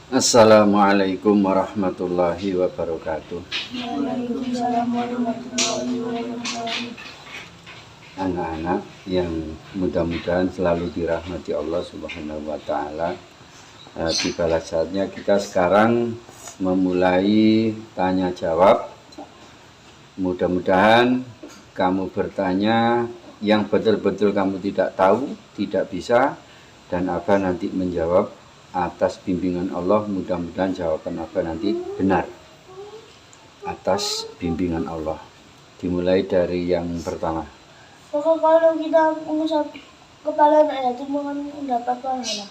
Assalamualaikum warahmatullahi wabarakatuh. Waalaikumsalam warahmatullahi wabarakatuh. Anak-anak yang mudah-mudahan selalu dirahmati Allah Subhanahu wa taala. Tibalah saatnya kita sekarang memulai tanya jawab. Mudah-mudahan kamu bertanya yang betul-betul kamu tidak tahu, tidak bisa, dan Abah nanti menjawab atas bimbingan Allah. Mudah-mudahan jawaban Abah nanti benar atas bimbingan Allah. Dimulai dari yang pertama. Pokok kalau kita mengusap kepala anak yatim mendapat pahala.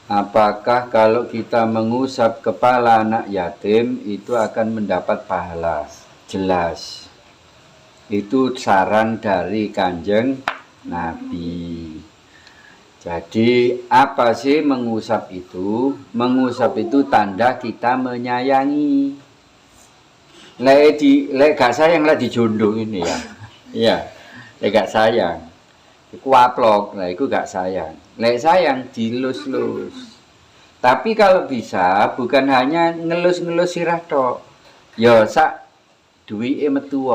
Apakah kalau kita mengusap kepala anak yatim itu akan mendapat pahala? Jelas. Itu saran dari Kanjeng Nabi. Jadi apa sih mengusap itu? Mengusap itu tanda kita menyayangi. Lek gak sayang lah dijondo ini ya. Iya. Lek gak sayang. Kuaplok, lah itu gak sayang. Lek sayang dilus-lus. Tapi kalau bisa bukan hanya ngelus-ngelus sirah tok. Ya sak duwike metu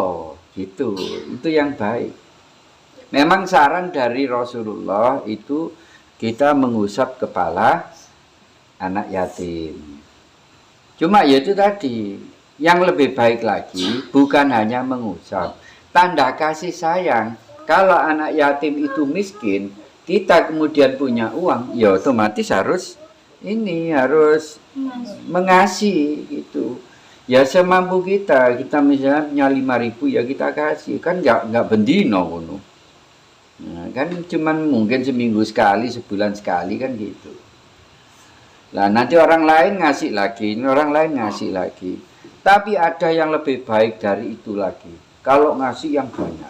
gitu. Itu yang baik. Memang saran dari Rasulullah itu kita mengusap kepala anak yatim. Cuma ya itu tadi, yang lebih baik lagi bukan hanya mengusap. Tanda kasih sayang. Kalau anak yatim itu miskin, kita kemudian punya uang, ya otomatis harus mengasihi gitu. Ya semampu kita misalnya 5.000 ya kita kasih, kan nggak bendino ngono. Nah, kan cuman mungkin seminggu sekali, sebulan sekali kan gitu. Nah nanti orang lain ngasih lagi, orang lain ngasih lagi. Tapi ada yang lebih baik dari itu lagi. Kalau ngasih yang banyak.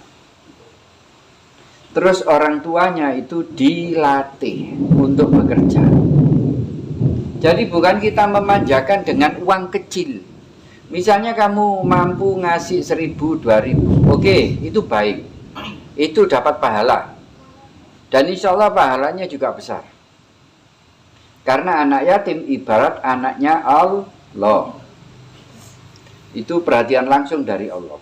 Terus orang tuanya itu dilatih untuk bekerja. Jadi bukan kita memanjakan dengan uang kecil. Misalnya kamu mampu ngasih 1.000, 2.000. Oke, itu baik. Itu dapat pahala. Dan insya Allah pahalanya juga besar. Karena anak yatim ibarat anaknya Allah. Itu perhatian langsung dari Allah.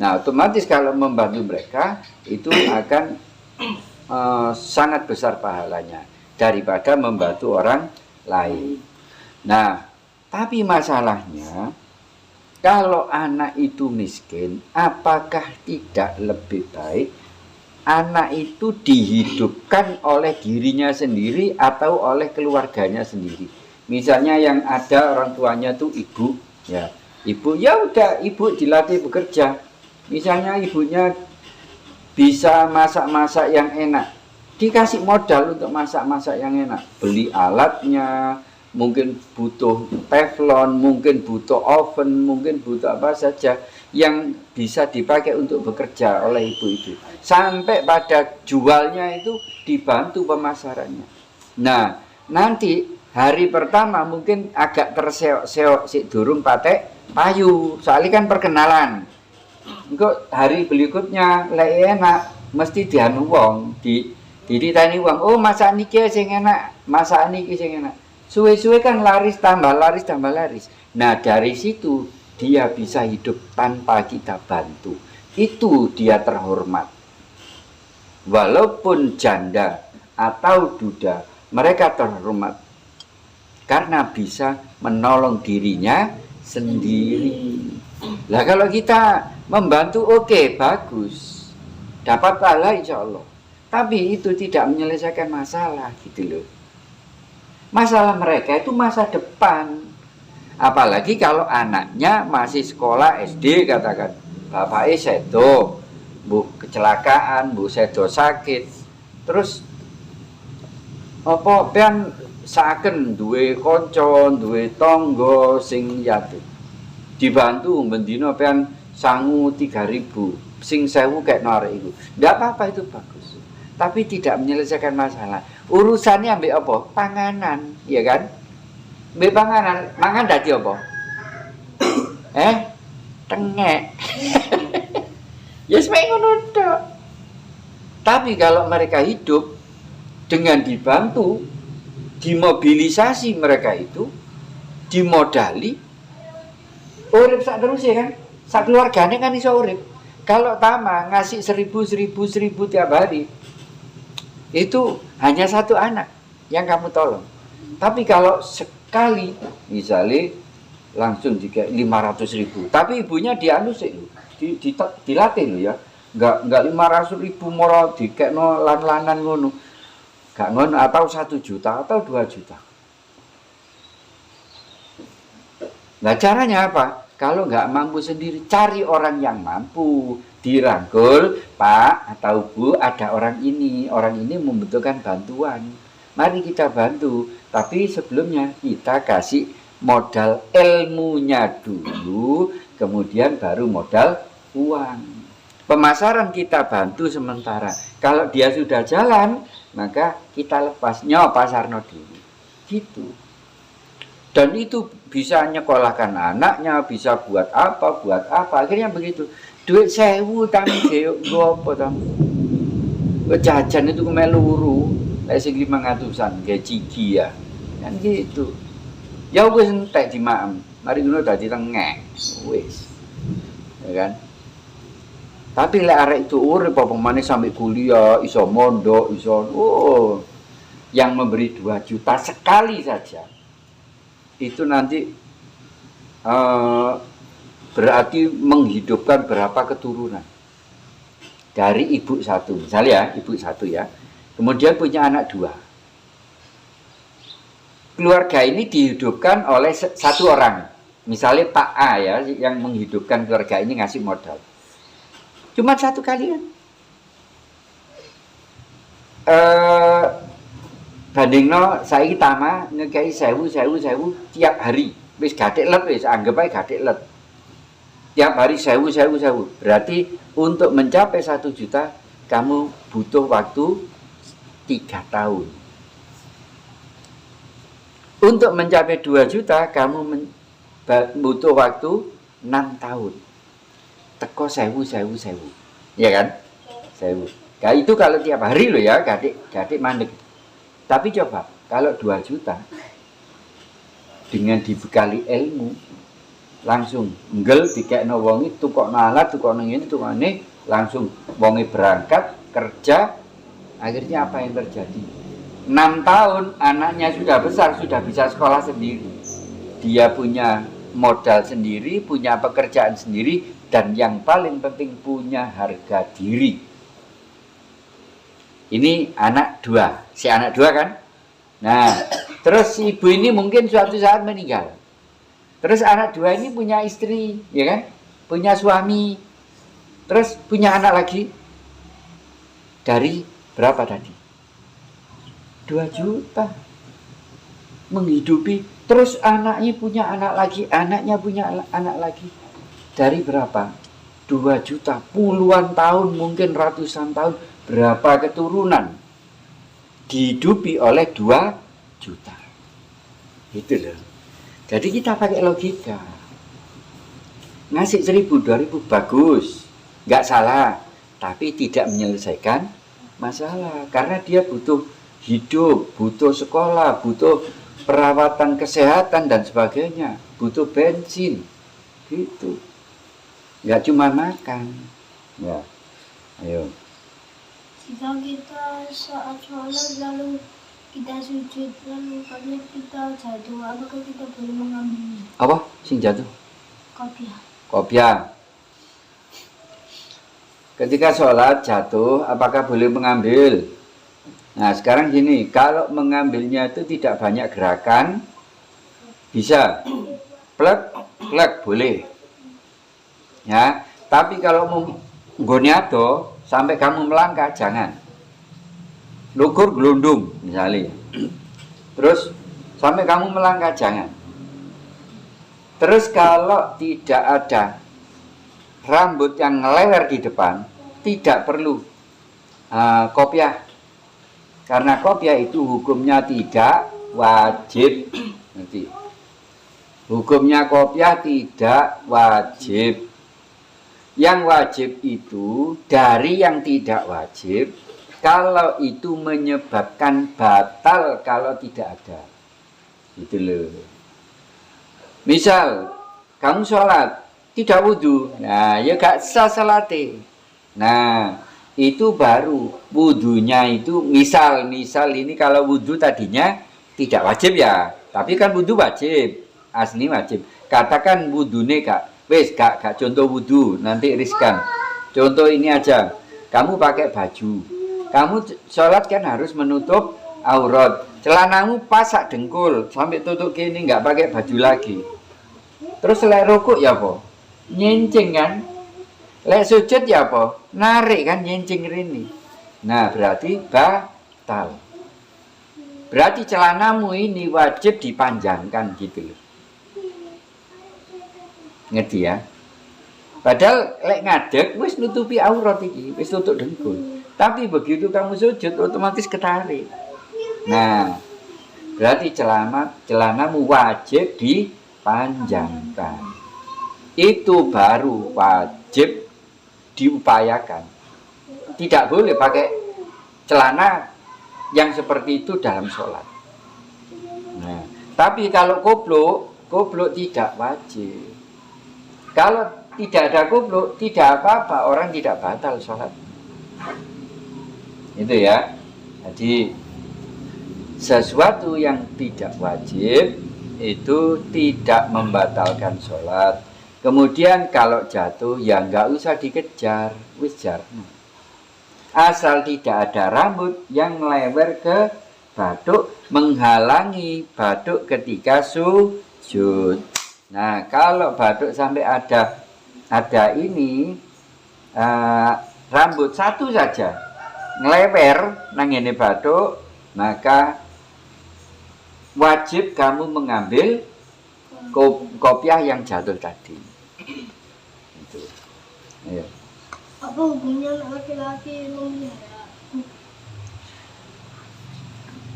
Nah otomatis kalau membantu mereka itu akan sangat besar pahalanya daripada membantu orang lain. Nah tapi masalahnya kalau anak itu miskin, apakah tidak lebih baik anak itu dihidupkan oleh dirinya sendiri atau oleh keluarganya sendiri? Misalnya yang ada orang tuanya tuh ibu, ya ibu ya udah ibu dilatih bekerja. Misalnya ibunya bisa masak-masak yang enak, dikasih modal untuk masak-masak yang enak, beli alatnya, mungkin butuh teflon, mungkin butuh oven, mungkin butuh apa saja yang bisa dipakai untuk bekerja oleh ibu itu. Sampai pada jualnya itu dibantu pemasarannya. Nah, nanti hari pertama mungkin agak terseok-seok si durung patek payu, soalnya kan perkenalan. Engko hari berikutnya lek enak mesti dianu wong, ditani wong, oh masak niki sing enak, masak niki sing enak. Suwe-suwe kan laris tambah laris tambah laris. Nah, dari situ dia bisa hidup tanpa kita bantu. Itu dia terhormat. Walaupun janda atau duda, mereka terhormat karena bisa menolong dirinya sendiri. Lah kalau kita membantu oke, bagus, dapat pahala insya Allah. Tapi itu tidak menyelesaikan masalah gitu loh. Masalah mereka itu masa depan. Apalagi kalau anaknya masih sekolah SD katakan, bapaknya sedo, bu kecelakaan, bu sedo sakit, terus apa pian saken duwe kanca, duwe tangga sing yatim. Dibantu bendino pian sangu 3.000, sing 1.000 kayak norek itu. Enggak apa-apa, itu bagus. Tapi tidak menyelesaikan masalah. Urusannya ambek apa? Panganan, ya kan? Ambek panganan, mangan dadi apa? Tengek. Ya sampai ngono tok. Tapi kalau mereka hidup dengan dibantu, dimobilisasi mereka itu, dimodali, urip sak terus ya kan, sak keluargane kan iso urip. Kalau Tama ngasih 1000 tiap hari, itu hanya satu anak yang kamu tolong. Tapi kalau sekali, misalnya langsung juga 500.000, tapi ibunya dianu sih, dilatih loh ya, nggak 500.000 moro dikekno lan-lanan ngono, nggak ngono, atau 1 juta atau 2 juta. Nah caranya apa? Kalau nggak mampu sendiri, cari orang yang mampu, dirangkul, Pak atau Bu, ada orang ini membutuhkan bantuan, mari kita bantu. Tapi sebelumnya kita kasih modal ilmunya dulu, kemudian baru modal uang. Pemasaran kita bantu sementara. Kalau dia sudah jalan, maka kita lepasnya pasarno dulu. Gitu. Dan itu bisa nyekolahkan anaknya, bisa buat apa. Akhirnya begitu. Duit 1000 tamu geok apa tamu. Jajan itu kemeluru, lek sing 500-an gawe cigi ya. Kan gitu. Ya wis entek dimaem. Mari ngono dadi tengek. Wis. Ya kan? Tapi lek arek itu urip apa meneh sampai kuliah, iso mondok, iso yang memberi 2 juta sekali saja. Itu nanti berarti menghidupkan berapa keturunan dari ibu satu, misalnya ya, ibu satu ya, kemudian punya anak 2. Keluarga ini dihidupkan oleh satu orang, misalnya Pak A ya, yang menghidupkan keluarga ini, ngasih modal cuma 1 kali kan. Bandingno saiki Tama ngekei 1000 tiap hari, wis gathik let, wis anggap ae gathik let. Tiap hari 1000. Berarti untuk mencapai 1 juta kamu butuh waktu 3 tahun. Untuk mencapai 2 juta kamu butuh waktu 6 tahun. Teko 1000. Ya kan? 1000. Nah, itu kalau tiap hari loh ya, gathik mandek. Tapi coba, kalau 2 juta dengan dibekali ilmu, langsung enggel dikekno wongi, tukokno alat, tukokno ngene, tukokno ini, langsung wongi berangkat kerja. Akhirnya apa yang terjadi? 6 tahun anaknya sudah besar, sudah bisa sekolah sendiri. Dia punya modal sendiri, punya pekerjaan sendiri, dan yang paling penting punya harga diri. Ini anak 2, si anak 2 kan. Nah, terus si ibu ini mungkin suatu saat meninggal. Terus anak 2 ini punya istri, ya kan? Punya suami. Terus punya anak lagi. Dari berapa tadi? 2 juta. Menghidupi. Terus anaknya punya anak lagi, anaknya punya anak lagi. Dari berapa? 2 juta. Puluhan tahun, mungkin ratusan tahun. Berapa keturunan dihidupi oleh 2 juta. Itu loh. Jadi kita pakai logika. Ngasih 1000, 2000 bagus, nggak salah. Tapi tidak menyelesaikan masalah. Karena dia butuh hidup, butuh sekolah, butuh perawatan kesehatan dan sebagainya. Butuh bensin. Gitu. Nggak cuma makan. Ya, ayo. Jika kita saat sholat lalu kita sujud, lalu karena kita jatuh, apakah kita boleh mengambilnya? Apa? Sing jatuh? Kopiah. Ketika sholat jatuh, apakah boleh mengambil? Nah sekarang gini, kalau mengambilnya itu tidak banyak gerakan, bisa plek boleh. Ya, tapi kalau mau nggonyato sampai kamu melangkah, jangan. Lugur gelundung misalnya. Terus sampai kamu melangkah, jangan. Terus kalau tidak ada rambut yang ngelewer di depan, tidak perlu kopiah. Karena kopiah itu hukumnya tidak wajib. Nanti hukumnya kopiah tidak wajib. Yang wajib itu dari yang tidak wajib kalau itu menyebabkan batal kalau tidak ada. Gitu loh. Misal kamu sholat tidak wudhu, nah ya gak sah salate. Nah itu baru wudhunya itu misal ini kalau wudhu tadinya tidak wajib ya, tapi kan wudhu wajib, asli wajib. Katakan wudhune gak contoh wudhu, nanti riskan. Contoh ini aja, kamu pakai baju, kamu sholat kan harus menutup aurat, celanamu pasak dengkul sampai tutup gini, nggak pakai baju lagi. Terus lek rukuk ya apa? Nyencing kan? Lek sujud ya apa? Narik kan, nyencing rini. Nah berarti batal. Berarti celanamu ini wajib dipanjangkan gitu loh. Ngerti ya? Padahal lek ngadeg wis nutupi aurat iki, wis tutup dengkul. Tapi begitu kamu sujud otomatis ketarik. Nah, berarti celanamu wajib dipanjangkan. Itu baru wajib diupayakan. Tidak boleh pakai celana yang seperti itu dalam sholat. Nah, tapi kalau koblok tidak wajib. Kalau tidak ada koblok, tidak apa-apa, orang tidak batal sholat. Itu ya. Jadi sesuatu yang tidak wajib itu tidak membatalkan sholat. Kemudian kalau jatuh ya nggak usah dikejar, wis jarno. Asal tidak ada rambut yang melebar ke batuk menghalangi batuk ketika sujud. Nah kalau batuk sampai ada ini rambut satu saja ngelewer nang ngene batuk, maka wajib kamu mengambil kopiah yang jatuh tadi. Itu. Ayo. Apa hubungannya laki-laki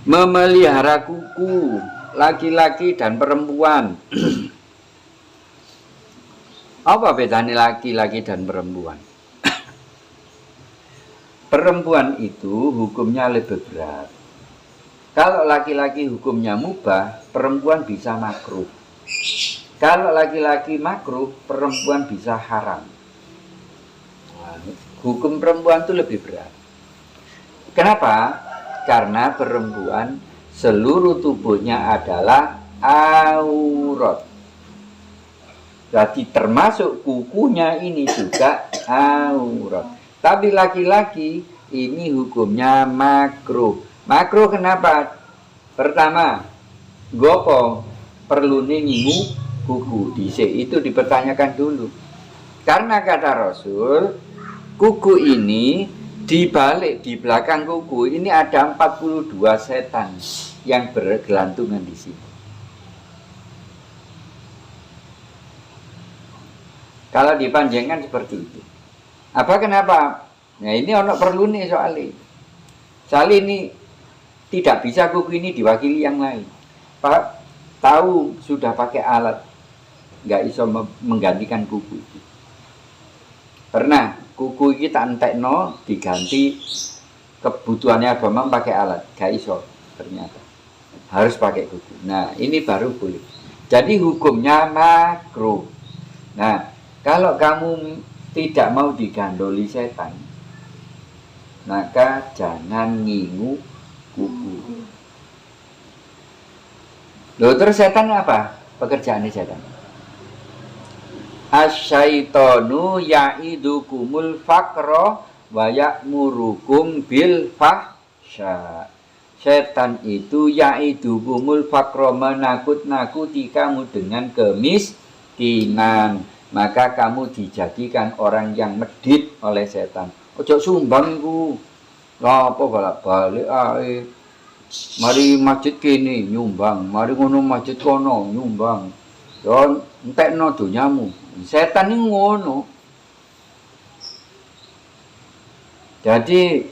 memelihara kuku laki-laki dan perempuan? Apa bedanya laki-laki dan perempuan? Perempuan itu hukumnya lebih berat. Kalau laki-laki hukumnya mubah, perempuan bisa makruh. Kalau laki-laki makruh, perempuan bisa haram. Nah, hukum perempuan itu lebih berat. Kenapa? Karena perempuan seluruh tubuhnya adalah aurat. Jadi termasuk kukunya ini juga aurat. Tapi laki-laki ini hukumnya makruh. Makruh kenapa? Pertama, gopo perlu ngingu kuku dhisik, itu dipertanyakan dulu. Karena kata Rasul, kuku ini dibalik di belakang kuku ini ada 42 setan yang bergelantungan di sini. Kalau dipanjangkan seperti itu. Apa kenapa? Nah ini ono perlu nih soalnya. Soalnya ini tidak bisa kuku ini diwakili yang lain. Pak tahu sudah pakai alat, nggak bisa menggantikan kuku itu. Pernah kuku kita entekno diganti kebutuhannya agama pakai alat, nggak iso ternyata. Harus pakai kuku. Nah ini baru boleh. Jadi hukumnya makruh. Nah kalau kamu tidak mau digandoli setan, maka jangan ngingu kuku. Loh terus setan apa? Pekerjaannya setan. Asyaitonu ya'idukumul faqra wa ya'murukum bil fahsya. Setan itu ya'idukumul faqra, menakut-nakuti kamu dengan kemiskinan. Maka kamu dijadikan orang yang medit oleh setan. Ojo sumbang iku. Lah apa bolak-balik ae. Mari masjid kene nyumbang, mari ngono masjid kono nyumbang. Yo entekno donyamu. Setan iki ngono. Jadi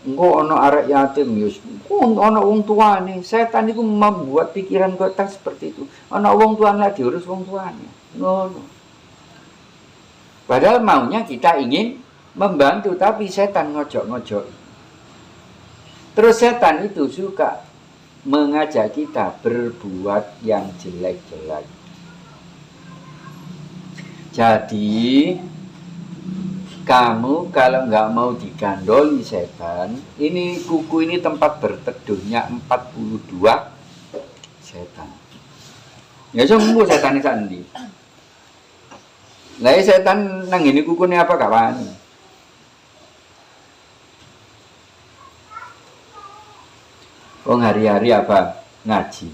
engko ana arek yatim yo ana wong tuane. Setan iku membuat pikiran kotak seperti itu. Ana wong tuane lagi diurus wong tuane. Ngono. Padahal maunya kita ingin membantu, tapi setan ngojok-ngojok. Terus setan itu suka mengajak kita berbuat yang jelek-jelek. Jadi kamu kalau nggak mau digandoli setan, ini kuku ini tempat berteduhnya 42 setan. Ya sembuh setan ini sandi. Lah setan nang ini kuku ini apa kawan? Wong hari-hari apa? Ngaji.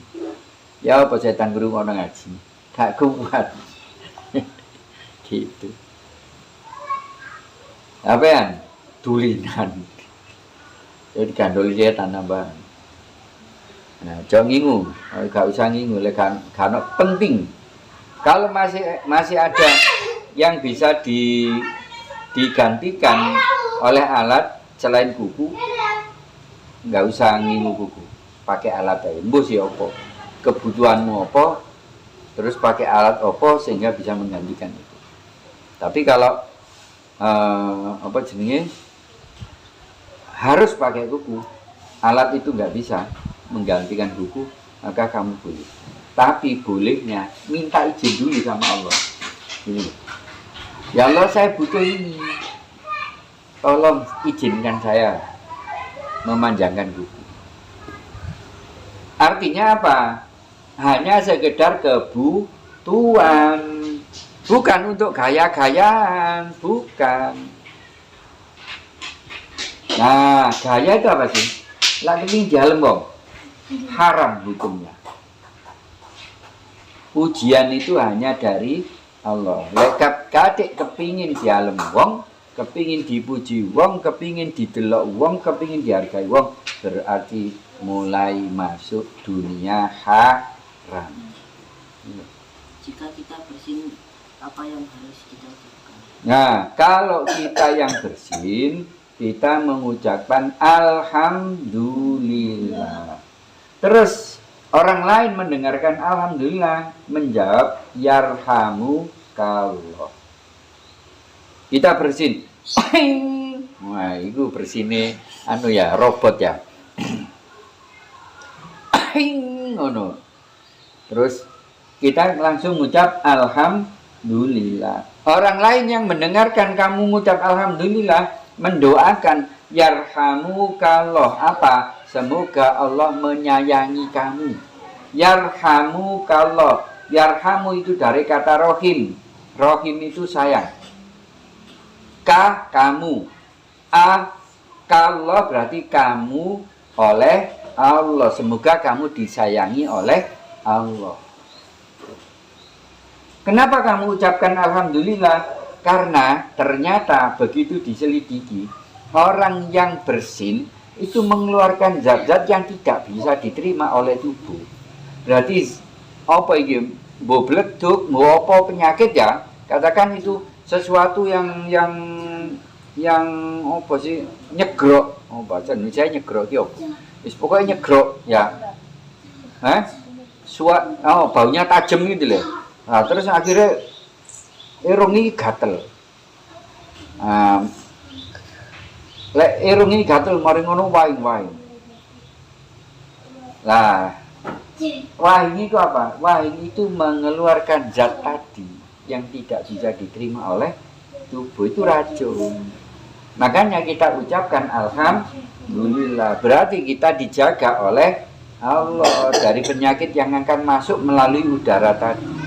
Ya apa setan guru ngono ngaji? Gak kuat. Gitu. Apaan? Tulinan. Jadi gandoli setan nambah. Nah, jangan ngingu, gak usah ngingu, karena penting. Kalau masih ada yang bisa digantikan oleh alat selain kuku, nggak usah ngingu kuku, pakai alat aja. Mbus ya opo, kebutuhanmu opo, terus pakai alat opo sehingga bisa menggantikan itu. Tapi kalau apa jenenge harus pakai kuku, alat itu nggak bisa menggantikan kuku, maka kamu boleh. Tapi bolehnya minta izin dulu sama Allah. Ini. Ya Allah, saya butuh ini. Tolong izinkan saya memanjangkan kuku. Artinya apa? Hanya sekedar kebutuhan. Bukan untuk gaya-gayaan, bukan. Nah, gaya itu apa sih? Lagi jalan bong. Haram hukumnya. Ujian itu hanya dari Allah. Lekat kadek kepingin dialem wong, kepingin dipuji wong, kepingin didelok wong, kepingin dihargai wong, berarti mulai masuk dunia haram. Jika kita bersin, apa yang harus kita ucapkan? Nah, kalau kita yang bersin, kita mengucapkan alhamdulillah. Terus orang lain mendengarkan alhamdulillah, menjawab yarhamukallah. Kita bersin. Wah, itu bersine anu ya, robot ya. Ngono. Terus kita langsung mengucap alhamdulillah. Orang lain yang mendengarkan kamu mengucap alhamdulillah mendoakan yarhamukallah. Apa? Semoga Allah menyayangi kamu. Yarhamukallah. Yarhamu itu dari kata rohim. Rohim itu sayang. Ka, kamu. A, kallah berarti kamu oleh Allah. Semoga kamu disayangi oleh Allah. Kenapa kamu ucapkan alhamdulillah? Karena ternyata begitu diselidiki, orang yang bersin itu mengeluarkan zat-zat yang tidak bisa diterima oleh tubuh. Berarti apa ini? Mau bleduk, mau apa penyakit ya? Katakan itu sesuatu yang apa sih? Nyegrok. Oh, bahasa Indonesia nyegrok itu apa? Pokoknya nyegrok ya. Baunya tajam gitu loh. Nah, terus akhirnya irung ini gatel. Lek irung ini gatel mari ngono waing-waing. Lah, waing itu apa? Waing itu mengeluarkan zat tadi yang tidak bisa diterima oleh tubuh, itu racun. Makanya kita ucapkan alhamdulillah, berarti kita dijaga oleh Allah dari penyakit yang akan masuk melalui udara tadi.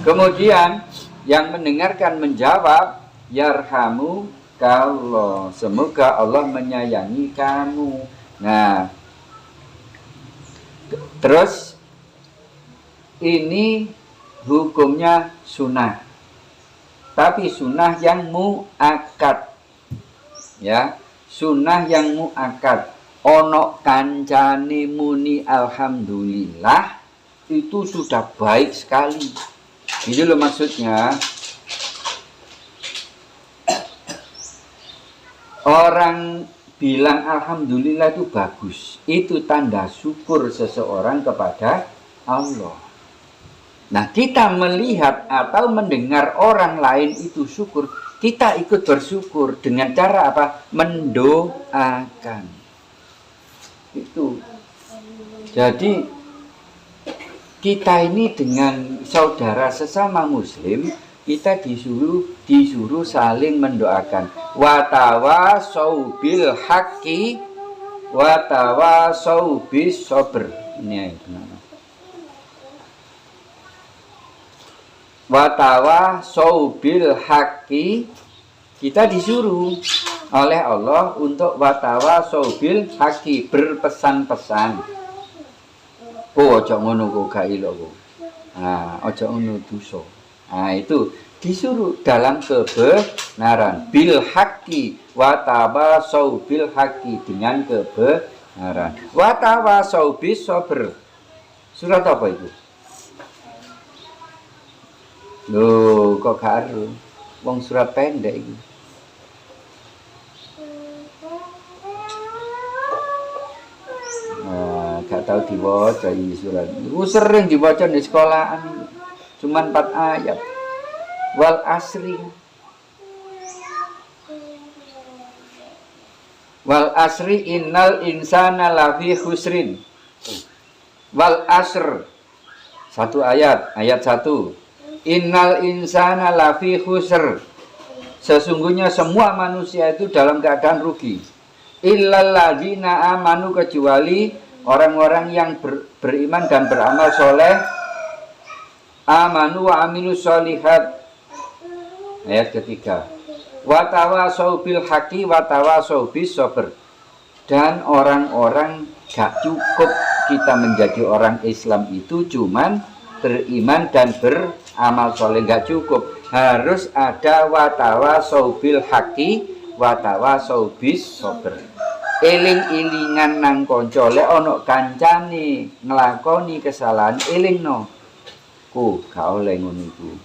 Kemudian yang mendengarkan menjawab yarhamukallah, semoga Allah menyayangi kamu. Nah, terus ini hukumnya sunnah, tapi sunnah yang muakkad, ya, sunnah yang muakkad. Ono kancane muni alhamdulillah itu sudah baik sekali. Ini loh maksudnya. Orang bilang alhamdulillah itu bagus. Itu tanda syukur seseorang kepada Allah. Nah, kita melihat atau mendengar orang lain itu syukur, kita ikut bersyukur dengan cara apa? Mendoakan. Itu. Jadi kita ini dengan saudara sesama muslim, kita disuruh saling mendoakan. Wa tawasau bil haqqi wa tawasau bis sabr. Ini benar. Watawa saubil haki, kita disuruh oleh Allah untuk watawa saubil haki, berpesan-pesan. Ojo ngono kok gak ilok kok. Nah, ojo ngono dosa. Nah, itu disuruh dalam kebenaran. Bil haki, watawa saubil haki, dengan kebenaran. Watawa saubis sabr. Surat apa itu? Loh, kok gak ada? Wong surat pendek iki. Nah, gak tahu diwaca iki surat. Sering dibaca di sekolahan. Cuman 4 ayat. Wal asri. Wal asri innal insana lafi khusrin. Wal asr. 1 ayat, ayat 1. Innal insana lafi khusr. Sesungguhnya semua manusia itu dalam keadaan rugi. Illal ladzina amanu, kecuali orang-orang yang beriman dan beramal soleh. Amanu wa amilus solihat. Ayat ketiga. Wa tawasau bil haqqi wa tawasau bis sabr. Dan orang-orang gak cukup kita menjadi orang Islam itu cuman beriman dan beramal soleh, gak cukup, harus ada watawasau bil haqqi watawasau bis sabr. Eling-elingan nang kanca, lek ana kancane nglakoni kesalahan elingno. Ku gak oleh ngono iku.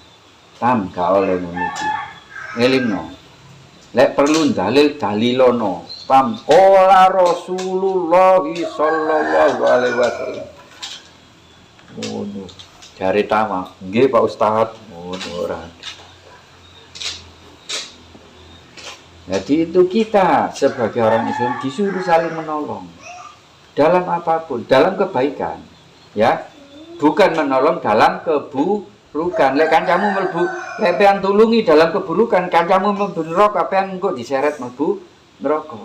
Tam gak oleh ngono iku. Elingno. Lek perlu dalil dalilono. Pam ora Rasulullah sallallahu alaihi wasallam. Ngono. Jari tamak, nggih Pak Ustadz. Ora. Jadi itu kita sebagai orang Islam disuruh saling menolong dalam apapun, dalam kebaikan, ya, bukan menolong dalam keburukan. Lek kancamu mlebu, lek pean tulungi dalam keburukan, kancamu mlebu neraka, pean engko diseret mlebu neraka.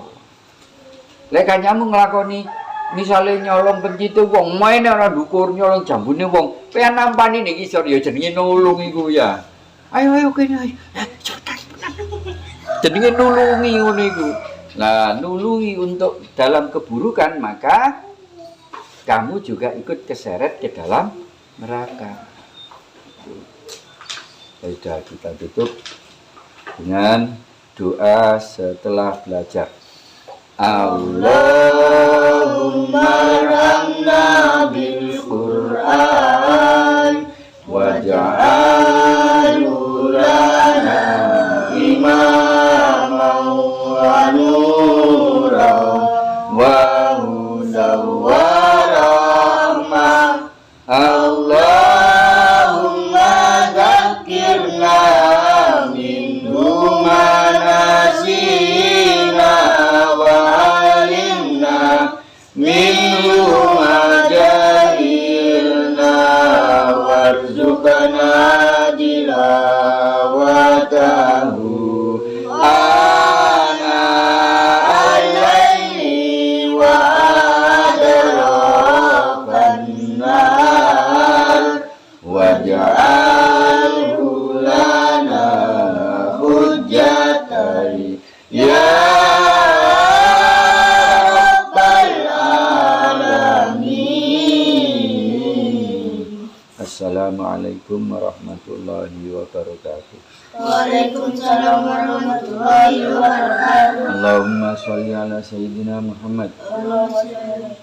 Lek kancamu nglakoni misalnya nyolong pencitu wong, main ora dukur nyolong jambune wong, pengen nampani ning isor ya jenenge nulung iku ya. Ayo kene ayo. Cepetan. Jenenge nulungi ngono iku. Nah, nulungi untuk dalam keburukan, maka kamu juga ikut keseret ke dalam neraka. Sudah kita tutup dengan doa setelah belajar. Allahumma ramna bil Qur'an waj'alhu lana imaman wa nuran wa hudan wa rahmah. Allahumma dzakirna minhu manasina minhu majailna warzuqna tilawatahu ana al-laili wa adrakan nar waj'alhu lana hujjatan ya Assalamualaikum warahmatullahi wabarakatuh. Waalaikumsalam warahmatullahi wabarakatuh. Allahumma sholli ala sayyidina Muhammad. Allahumma sholli